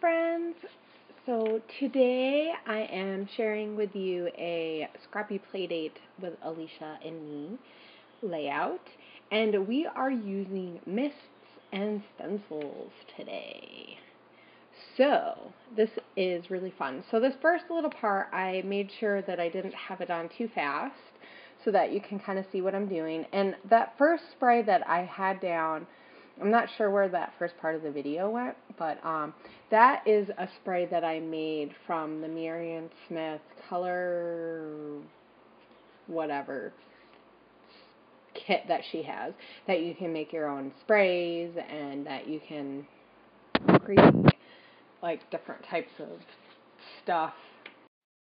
friends. So today I am sharing with you a Scrappy Playdate with Alicia and me layout, and we are using mists and stencils today. So this is really fun. So this first little part, I made sure that I didn't have it on too fast so that you can kind of see what I'm doing. And that first spray that I had down, I'm not sure where that first part of the video went, but that is a spray that I made from the Miriam Smith color whatever kit that she has, that you can make your own sprays and that you can create like different types of stuff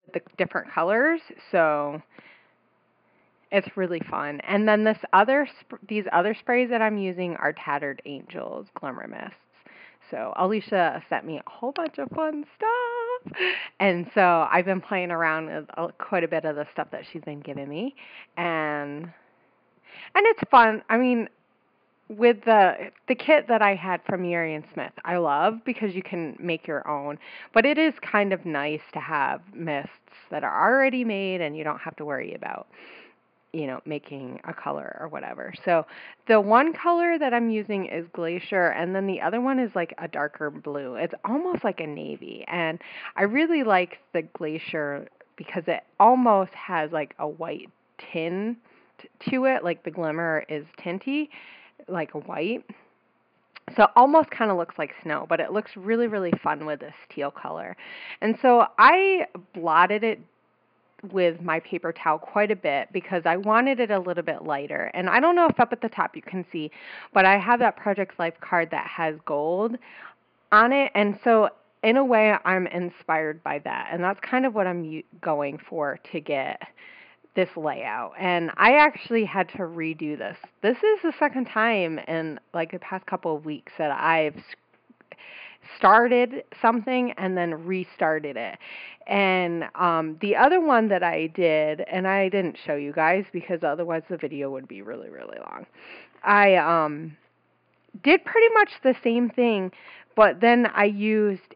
with the different colors. So it's really fun. And then these other sprays that I'm using are Tattered Angels Glimmer Mists. So Alicia sent me a whole bunch of fun stuff. And so I've been playing around with quite a bit of the stuff that she's been giving me. And it's fun. I mean, with the kit that I had from Miriam Smith, I love because you can make your own. But it is kind of nice to have mists that are already made and you don't have to worry about making a color or whatever. So the one color that I'm using is Glacier, and then the other one is like a darker blue. It's almost like a navy, and I really like the Glacier because it almost has like a white tint to it, like the Glimmer is tinty, like a white. So it almost kind of looks like snow, but it looks really, really fun with this teal color. And so I blotted it with my paper towel quite a bit because I wanted it a little bit lighter. And I don't know if up at the top you can see, but I have that Project Life card that has gold on it. And so in a way, I'm inspired by that. And that's kind of what I'm going for to get this layout. And I actually had to redo this. This is the second time in like the past couple of weeks that I've started something and then restarted it. And the other one that I did, and I didn't show you guys because otherwise the video would be really, really long. I did pretty much the same thing, but then I used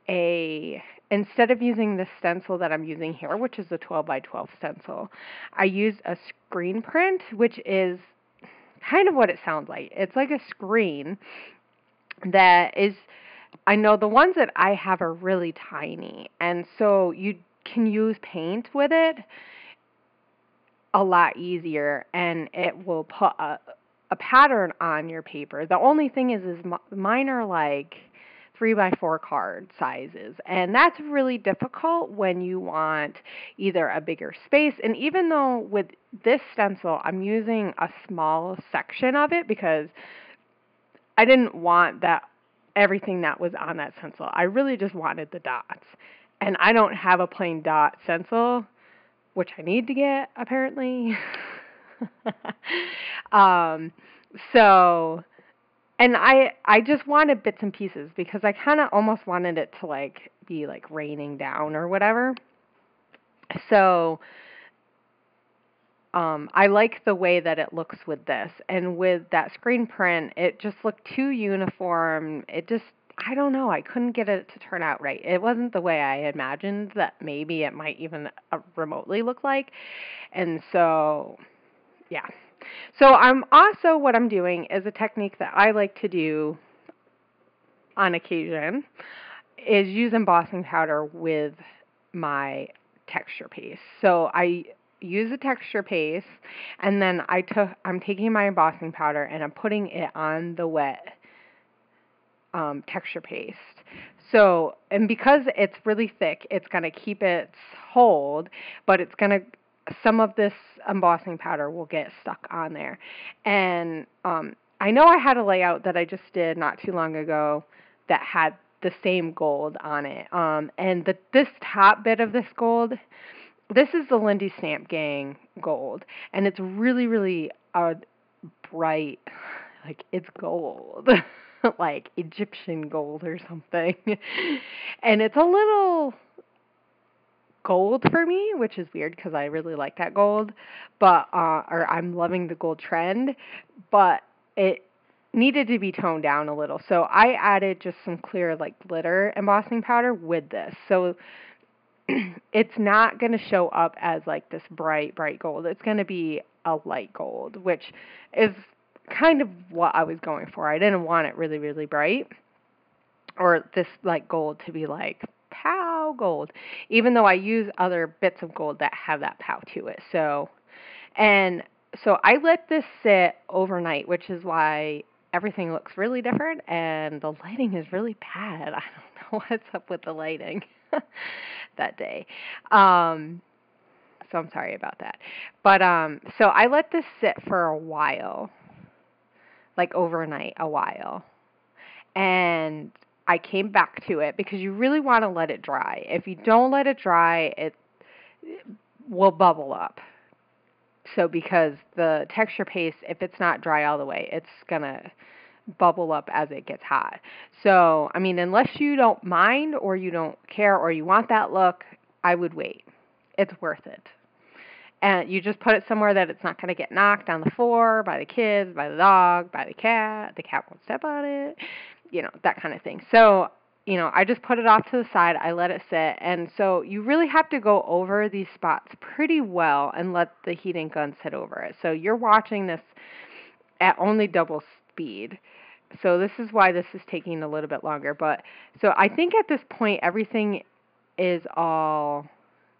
instead of using the stencil that I'm using here, which is a 12 by 12 stencil, I used a screen print, which is kind of what it sounds like. It's like a screen that is, I know the ones that I have are really tiny, and so you can use paint with it a lot easier, and it will put a pattern on your paper. The only thing is mine are like 3x4 card sizes, and that's really difficult when you want either a bigger space. And even though with this stencil, I'm using a small section of it because I didn't want everything that was on that stencil. I really just wanted the dots. And I don't have a plain dot stencil, which I need to get, apparently. And I just wanted bits and pieces because I kind of almost wanted it to like be like raining down or whatever. So I like the way that it looks with this, and with that screen print, it just looked too uniform. I don't know, I couldn't get it to turn out right. It wasn't the way I imagined that maybe it might even remotely look like. And so, yeah. So what I'm doing is a technique that I like to do on occasion is use embossing powder with my texture paste. So I use a texture paste, and then I'm taking my embossing powder and I'm putting it on the wet texture paste. So, and because it's really thick, it's going to keep its hold, but some of this embossing powder will get stuck on there. And I know I had a layout that I just did not too long ago that had the same gold on it. And this top bit of this gold, this is the Lindy Stamp Gang gold, and it's really, really bright, like it's gold, like Egyptian gold or something. And it's a little gold for me, which is weird because I really like that gold, but or I'm loving the gold trend, but needed to be toned down a little. So I added just some clear like glitter embossing powder with this. So it's not going to show up as like this bright gold. It's going to be a light gold, which is kind of what I was going for. I didn't want it really, really bright, or this like gold to be like pow gold, even though I use other bits of gold that have that pow to it. So I let this sit overnight, which is why everything looks really different and the lighting is really bad. I don't know what's up with the lighting that day. So I'm sorry about that. But so I let this sit for a while, like overnight, a while. And I came back to it because you really want to let it dry. If you don't let it dry, it will bubble up. So because the texture paste, if it's not dry all the way, it's going to bubble up as it gets hot. So, I mean, unless you don't mind or you don't care or you want that look, I would wait. It's worth it. And you just put it somewhere that it's not going to get knocked on the floor by the kids, by the dog, by the cat. The cat won't step on it, that kind of thing. So, I just put it off to the side. I let it sit. And so you really have to go over these spots pretty well and let the heating gun sit over it. So you're watching this at only double speed. So this is why this is taking a little bit longer. But so I think at this point, everything is all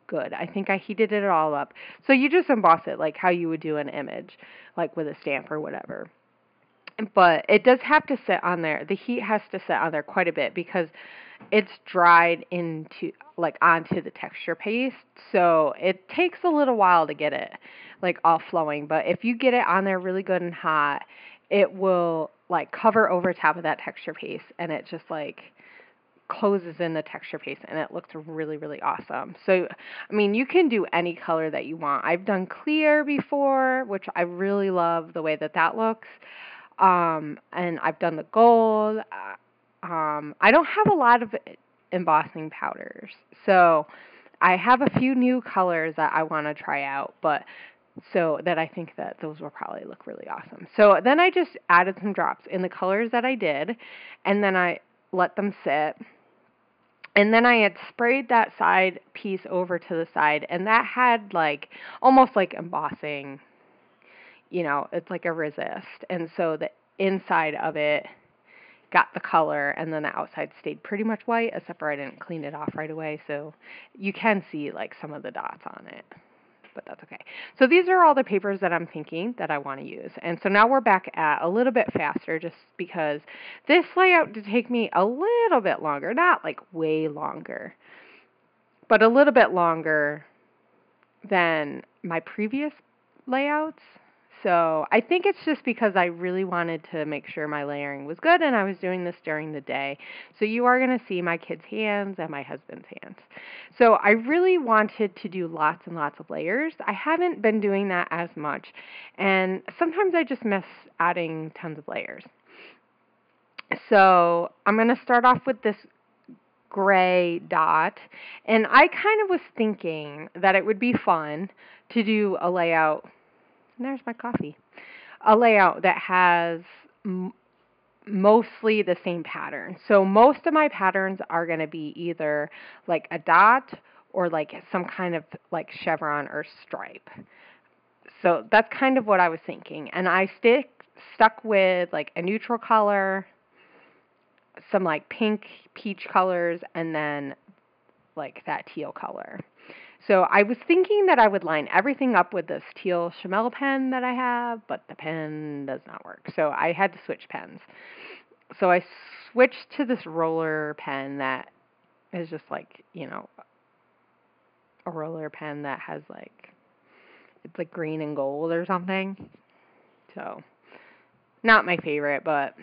good. I think I heated it all up. So you just emboss it like how you would do an image, like with a stamp or whatever. But it does have to sit on there. The heat has to sit on there quite a bit because it's dried onto the texture paste. So it takes a little while to get it like all flowing. But if you get it on there really good and hot, it will like cover over top of that texture paste, and it just like closes in the texture paste, and it looks really, really awesome. So, I mean, you can do any color that you want. I've done clear before, which I really love the way that looks. And I've done the gold. I don't have a lot of embossing powders, so I have a few new colors that I want to try out, but so that I think that those will probably look really awesome. So then I just added some drops in the colors that I did, and then I let them sit. And then I had sprayed that side piece over to the side, and that had like almost like embossing, it's like a resist. And so the inside of it got the color, and then the outside stayed pretty much white, except for I didn't clean it off right away. So you can see like some of the dots on it, but that's okay. So these are all the papers that I'm thinking that I want to use. And so now we're back at a little bit faster, just because this layout did take me a little bit longer, not like way longer, but a little bit longer than my previous layouts. So I think it's just because I really wanted to make sure my layering was good, and I was doing this during the day. So you are going to see my kids' hands and my husband's hands. So I really wanted to do lots and lots of layers. I haven't been doing that as much, and sometimes I just miss adding tons of layers. So I'm going to start off with this gray dot, and I kind of was thinking that it would be fun to do a layout. And there's my coffee. A layout that has mostly the same pattern. So most of my patterns are going to be either like a dot or like some kind of like chevron or stripe. So that's kind of what I was thinking. And I stuck with like a neutral color, some like pink, peach colors, and then like that teal color. So I was thinking that I would line everything up with this teal Chamel pen that I have, but the pen does not work. So I had to switch pens. So I switched to this roller pen that is just like, a roller pen that has like, it's like green and gold or something. So not my favorite, but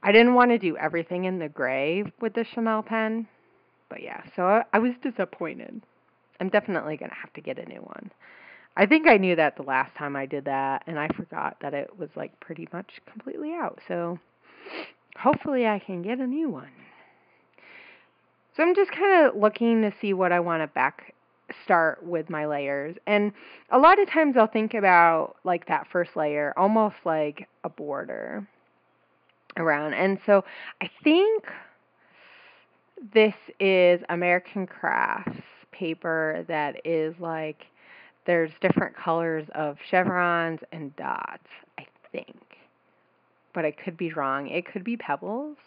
I didn't want to do everything in the gray with the Chamel pen. But yeah, so I was disappointed. I'm definitely going to have to get a new one. I think I knew that the last time I did that, and I forgot that it was like pretty much completely out. So hopefully I can get a new one. So I'm just kind of looking to see what I want to back start with my layers. And a lot of times I'll think about like that first layer almost like a border around. And so I think this is American Crafts paper that is like, there's different colors of chevrons and dots, I think. But I could be wrong. It could be pebbles.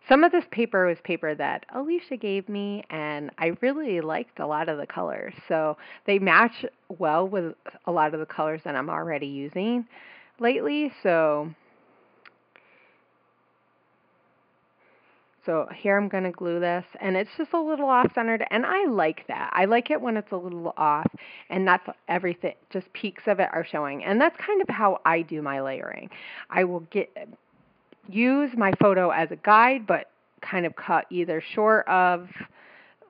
Some of this paper was paper that Alicia gave me, and I really liked a lot of the colors. So they match well with a lot of the colors that I'm already using lately. So here I'm going to glue this, and it's just a little off-centered, and I like that. I like it when it's a little off, and that's everything, just peaks of it are showing. And that's kind of how I do my layering. I will use my photo as a guide, but kind of cut either short of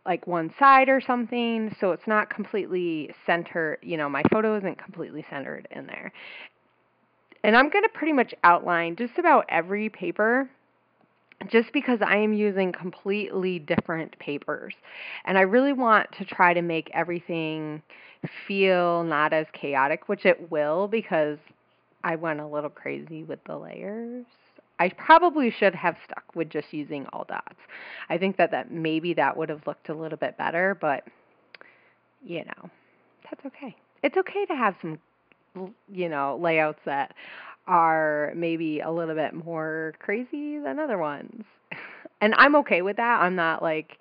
like one side or something, so it's not completely centered. My photo isn't completely centered in there. And I'm going to pretty much outline just about every paper, just because I am using completely different papers. And I really want to try to make everything feel not as chaotic, which it will, because I went a little crazy with the layers. I probably should have stuck with just using all dots. I think that maybe that would have looked a little bit better, but that's okay. It's okay to have some, layouts that are maybe a little bit more crazy than other ones. And I'm okay with that. I'm not like,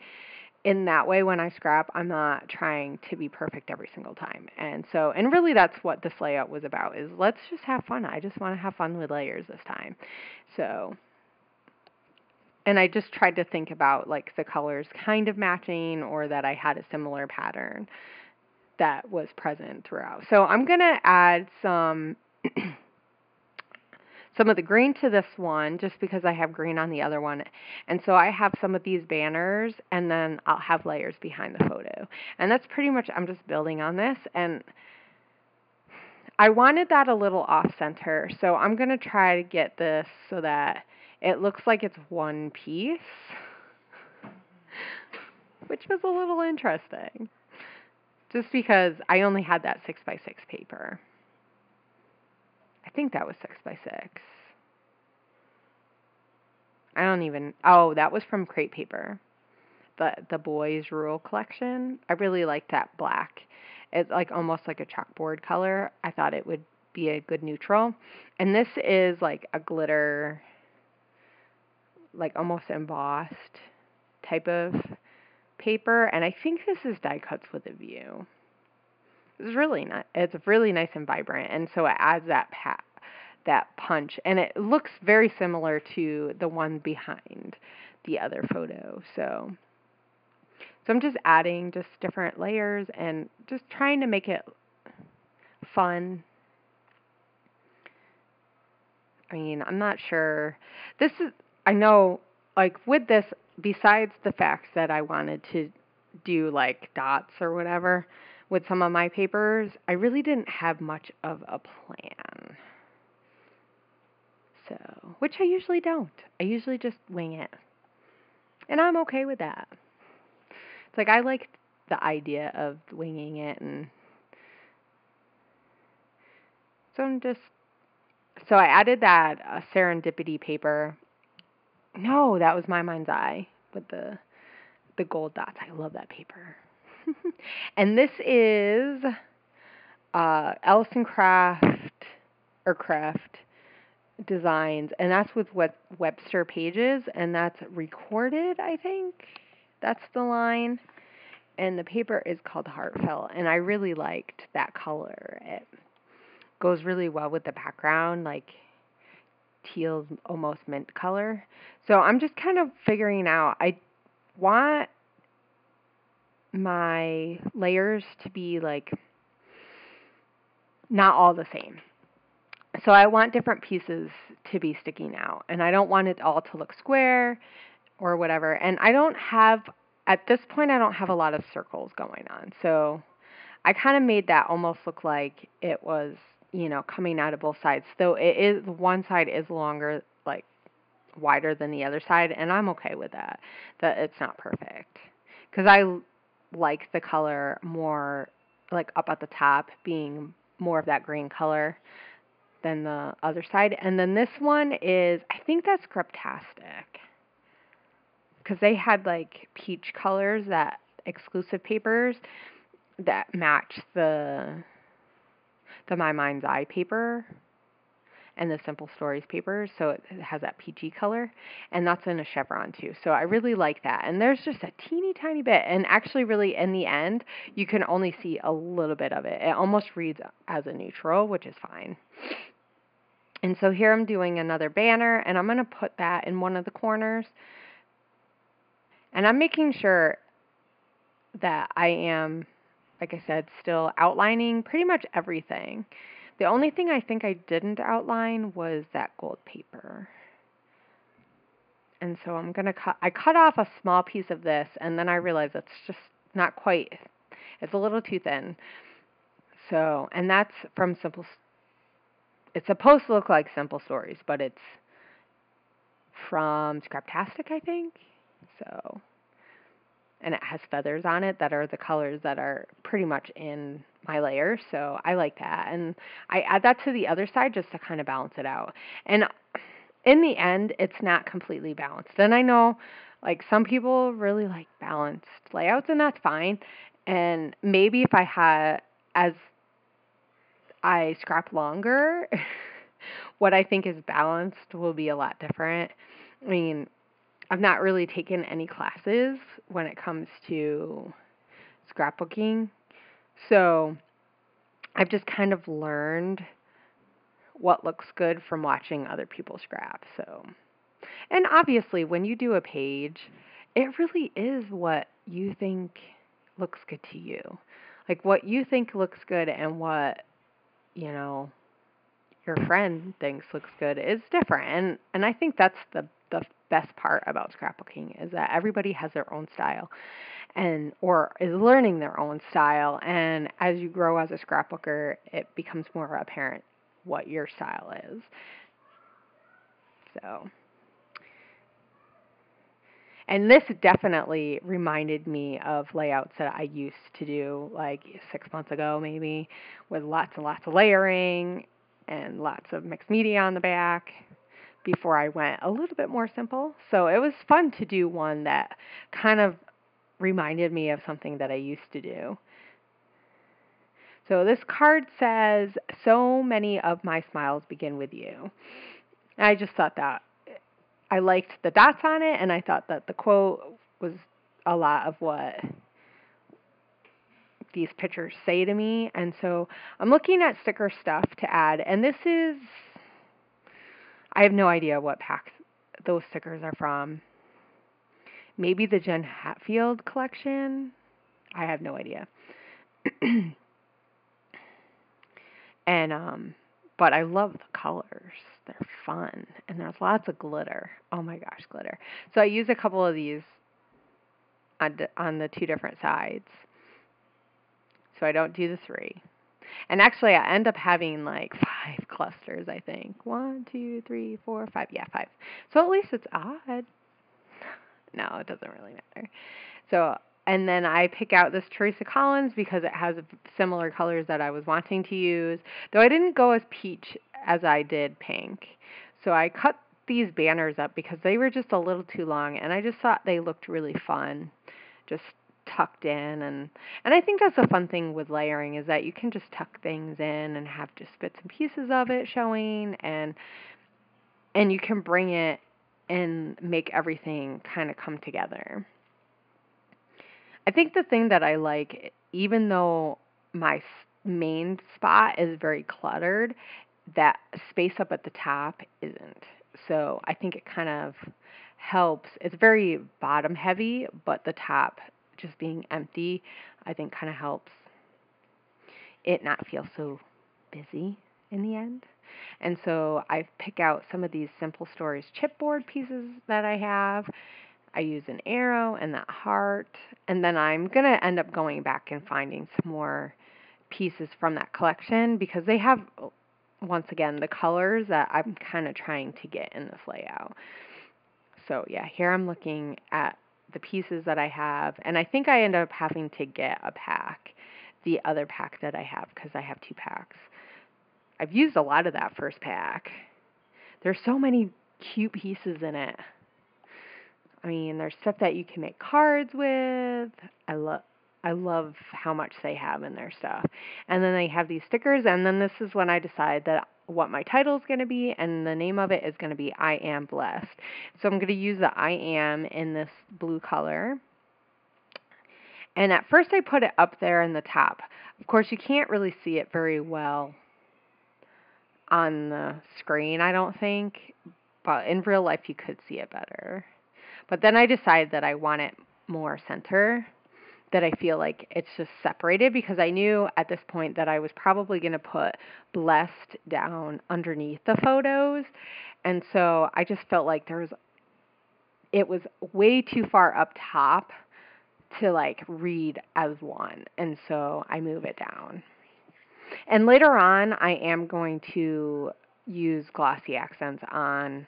in that way when I scrap, I'm not trying to be perfect every single time. And really that's what this layout was about, is let's just have fun. I just want to have fun with layers this time. And I just tried to think about like the colors kind of matching, or that I had a similar pattern that was present throughout. So I'm going to add some of the green to this one, just because I have green on the other one. And so I have some of these banners, and then I'll have layers behind the photo. And that's pretty much, I'm just building on this. And I wanted that a little off center. So I'm going to try to get this so that it looks like it's one piece, which was a little interesting. Just because I only had that 6x6 paper. I think that was 6x6. That was from Crate Paper. The Boys Rural Collection. I really like that black. It's like almost like a chalkboard color. I thought it would be a good neutral. And this is like a glitter, like almost embossed type of paper. And I think this is die cuts with a view. It's really nice. It's really nice and vibrant. And so it adds that punch, and it looks very similar to the one behind the other photo. So I'm just adding just different layers and just trying to make it fun. I mean, I'm not sure. I know, like with this, besides the fact that I wanted to do like dots or whatever with some of my papers, I really didn't have much of a plan. So, which I usually don't. I usually just wing it. And I'm okay with that. It's like I like the idea of winging it, and so I added that serendipity paper. No, that was My Mind's Eye with the gold dots. I love that paper. And this is Allison Craft Designs, and that's with Webster Pages, and that's recorded, I think. That's the line. And the paper is called Heartfelt, and I really liked that color. It goes really well with the background, like teal, almost mint color. So I'm just kind of figuring out, I want my layers to be like not all the same. So I want different pieces to be sticking out, and I don't want it all to look square or whatever. And at this point, I don't have a lot of circles going on. So I kind of made that almost look like it was, coming out of both sides. Though one side is longer, like wider than the other side, and I'm okay with that it's not perfect. Because like the color more, like up at the top being more of that green color than the other side. And then this one is, I think that's Scraptastic, because they had like peach colors, that exclusive papers that match the My Mind's Eye paper and the Simple Stories paper, so it has that peachy color, and that's in a chevron too. So I really like that. And there's just a teeny tiny bit, and actually really in the end, you can only see a little bit of it. It almost reads as a neutral, which is fine. And so here I'm doing another banner, and I'm going to put that in one of the corners. And I'm making sure that I am, like I said, still outlining pretty much everything. The only thing I think I didn't outline was that gold paper. And so I'm going to I cut off a small piece of this, and then I realized it's just not quite, it's a little too thin. So, and that's from it's supposed to look like Simple Stories, but it's from Scraptastic, I think. So, and it has feathers on it that are the colors that are pretty much in my layer, so I like that. And I add that to the other side just to kind of balance it out. And in the end, it's not completely balanced. And I know, like, some people really like balanced layouts, and that's fine. And maybe if I had, as I scrap longer, what I think is balanced will be a lot different. I mean, I've not really taken any classes when it comes to scrapbooking, so I've just kind of learned what looks good from watching other people scrap. So, and obviously when you do a page, it really is what you think looks good to you. Like what you think looks good and what, you know, your friend thinks looks good is different. And I think that's the best part about scrapbooking, is that everybody has their own style, and or is learning their own style. And as you grow as a scrapbooker, it becomes more apparent what your style is. So, and this definitely reminded me of layouts that I used to do like 6 months ago, maybe, with lots and lots of layering and lots of mixed media on the back, before I went a little bit more simple. So it was fun to do one that kind of reminded me of something that I used to do. So this card says, "So many of my smiles begin with you." And I just thought that I liked the dots on it, and I thought that the quote was a lot of what these pictures say to me. And so I'm looking at sticker stuff to add, and this is, I have no idea what packs those stickers are from. Maybe the Jen Hatfield collection. I have no idea. And but I love the colors. They're fun, and there's lots of glitter. Oh my gosh, glitter. So I use a couple of these on the two different sides, so I don't do the 3. And actually, I end up having like 5 clusters, I think. 1, 2, 3, 4, 5. Yeah, 5. So at least it's odd. No, it doesn't really matter. So, and then I pick out this Teresa Collins because it has similar colors that I was wanting to use, though I didn't go as peach as I did pink. So I cut these banners up because they were just a little too long, and I just thought they looked really fun, just tucked in. And I think that's a fun thing with layering, is that you can just tuck things in and have just bits and pieces of it showing, and you can bring it and make everything kind of come together. I think the thing that I like, even though my main spot is very cluttered, that space up at the top isn't. So I think it kind of helps. It's very bottom heavy, but the top just being empty, I think kind of helps it not feel so busy in the end. And so I pick out some of these Simple Stories chipboard pieces that I have. I use an arrow and that heart, and then I'm going to end up going back and finding some more pieces from that collection, because they have, once again, the colors that I'm kind of trying to get in this layout. So yeah, here I'm looking at the pieces that I have, and I think I end up having to get a pack, the other pack that I have, because I have 2 packs. I've used a lot of that first pack. There's so many cute pieces in it. I mean, there's stuff that you can make cards with. I love how much they have in their stuff. And then they have these stickers, and then this is when I decide that what my title is going to be, and the name of it is going to be I Am Blessed. So I'm going to use the I Am in this blue color. And at first I put it up there in the top. Of course, you can't really see it very well on the screen, I don't think. But in real life, you could see it better. But then I decided that I want it more center, that I feel like it's just separated, because I knew at this point that I was probably going to put blessed down underneath the photos. And so I just felt like it was way too far up top to like read as one. And so I move it down. And later on, I am going to use glossy accents on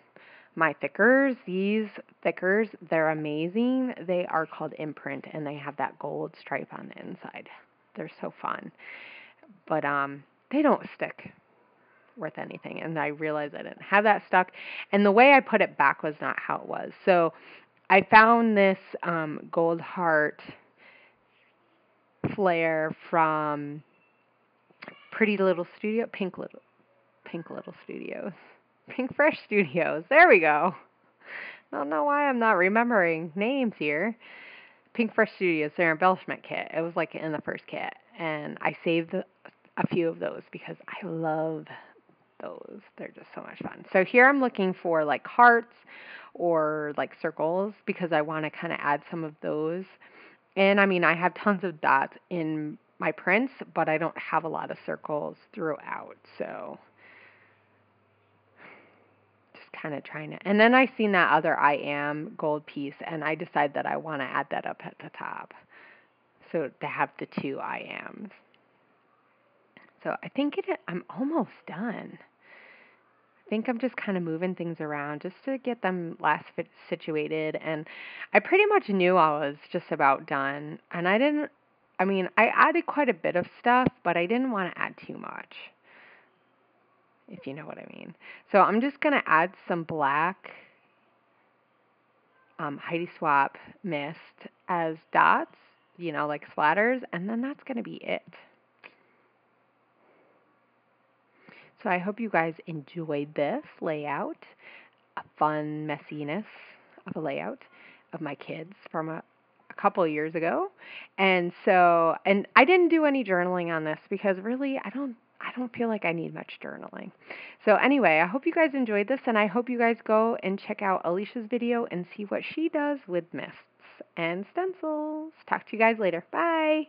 my thickers. These thickers, they're amazing. They are called Imprint, and they have that gold stripe on the inside. They're so fun. But they don't stick worth anything, and I realized I didn't have that stuck. And the way I put it back was not how it was. So I found this gold heart flare from Pretty Little Studio, Pink Little Studios. Pink Fresh Studios. There we go. I don't know why I'm not remembering names here. Pink Fresh Studios, their embellishment kit. It was like in the first kit. And I saved a few of those because I love those. They're just so much fun. So here I'm looking for like hearts or like circles, because I want to kind of add some of those. And I mean, I have tons of dots in my prints, but I don't have a lot of circles throughout. So kind of trying to, and then I seen that other I Am gold piece, and I decided that I want to add that up at the top, so to have the 2 I Ams. So I think I'm almost done. I think I'm just kind of moving things around just to get them last situated, and I pretty much knew I was just about done, and I added quite a bit of stuff, but I didn't want to add too much, if you know what I mean. So I'm just going to add some black Heidi Swap mist as dots, like splatters, and then that's going to be it. So I hope you guys enjoyed this layout, a fun messiness of a layout of my kids from a couple of years ago. And I didn't do any journaling on this because really I don't feel like I need much journaling. So anyway, I hope you guys enjoyed this, and I hope you guys go and check out Alicia's video and see what she does with mists and stencils. Talk to you guys later. Bye!